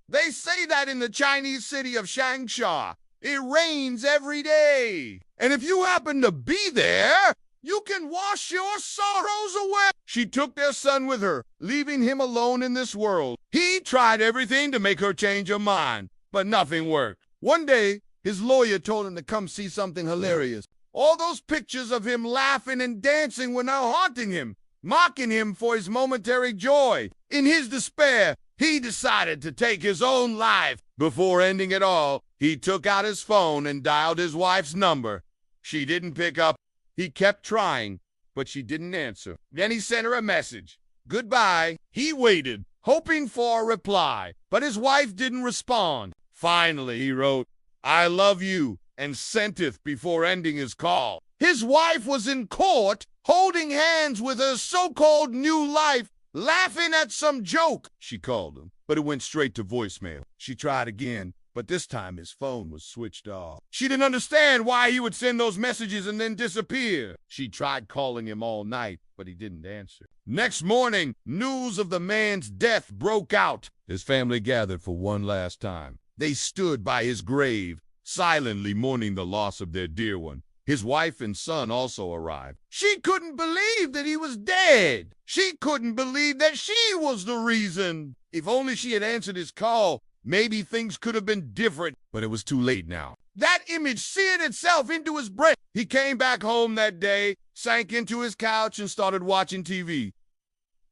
They say that in the Chinese city of Changsha, it rains every day. And if you happen to be there, you can wash your sorrows away. She took their son with her, leaving him alone in this world. He tried everything to make her change her mind, but nothing worked. One day, his lawyer told him to come see something hilarious. All those pictures of him laughing and dancing were now haunting him, mocking him for his momentary joy. In his despair, he decided to take his own life. Before ending it all, he took out his phone and dialed his wife's number. She didn't pick up. He kept trying, but she didn't answer. Then he sent her a message. Goodbye. He waited, hoping for a reply, but his wife didn't respond. Finally, he wrote, "I love you," and sent it before ending his call. His wife was in court, holding hands with her so-called new life, laughing at some joke, she called him, but it went straight to voicemail. She tried again, but this time his phone was switched off. She didn't understand why he would send those messages and then disappear. She tried calling him all night, but he didn't answer. Next morning, news of the man's death broke out. His family gathered for one last time. They stood by his grave, silently mourning the loss of their dear one. His wife and son also arrived. She couldn't believe that he was dead. She couldn't believe that she was the reason. If only she had answered his call, maybe things could have been different, but it was too late now. That image seared itself into his brain. He came back home that day, sank into his couch, and started watching TV.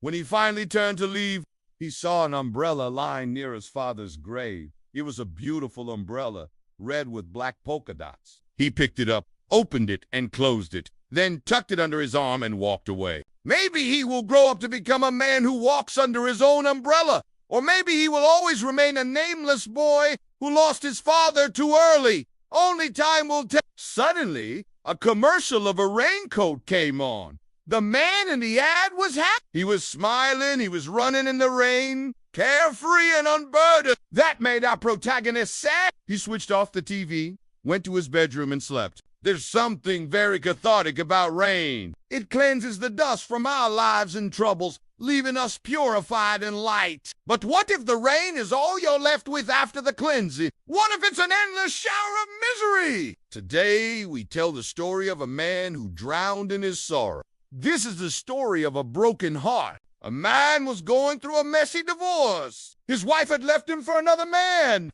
When he finally turned to leave, he saw an umbrella lying near his father's grave. It was a beautiful umbrella, red with black polka dots. He picked it up, opened it, and closed it, then tucked it under his arm and walked away. Maybe he will grow up to become a man who walks under his own umbrella. Or maybe he will always remain a nameless boy who lost his father too early. Only time will tell. Suddenly, a commercial of a raincoat came on. The man in the ad was happy. He was smiling, he was running in the rain, carefree and unburdened. That made our protagonist sad. He switched off the TV, went to his bedroom, and slept. There's something very cathartic about rain. It cleanses the dust from our lives and troubles, leaving us purified and light. But what if the rain is all you're left with after the cleansing? What if it's an endless shower of misery? Today, we tell the story of a man who drowned in his sorrow. This is the story of a broken heart. A man was going through a messy divorce. His wife had left him for another man.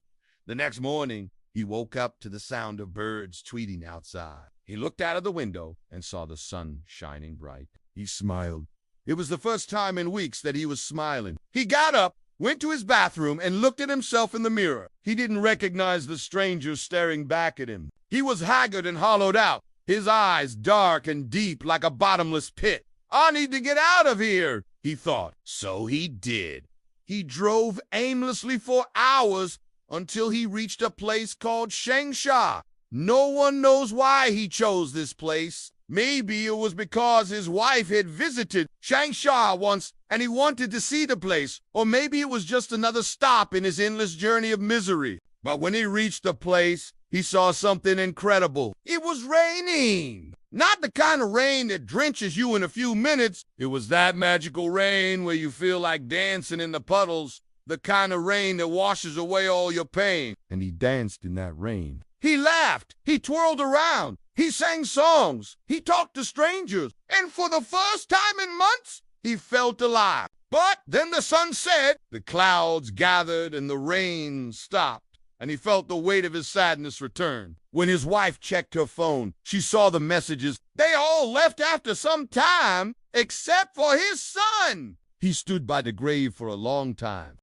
The next morning, he woke up to the sound of birds tweeting outside. He looked out of the window and saw the sun shining bright. He smiled. It was the first time in weeks that he was smiling. He got up, went to his bathroom, and looked at himself in the mirror. He didn't recognize the stranger staring back at him. He was haggard and hollowed out, his eyes dark and deep like a bottomless pit. I need to get out of here, he thought. So he did. He drove aimlessly for hours until he reached a place called Changsha. No one knows why he chose this place. Maybe it was because his wife had visited Changsha once and he wanted to see the place. Or maybe it was just another stop in his endless journey of misery. But when he reached the place, he saw something incredible. It was raining. Not the kind of rain that drenches you in a few minutes. It was that magical rain where you feel like dancing in the puddles. The kind of rain that washes away all your pain. And he danced in that rain. He laughed. He twirled around. He sang songs. He talked to strangers. And for the first time in months, he felt alive. But then the sun set, the clouds gathered, and the rain stopped. And he felt the weight of his sadness return. When his wife checked her phone, she saw the messages. They all left after some time, except for his son. He stood by the grave for a long time.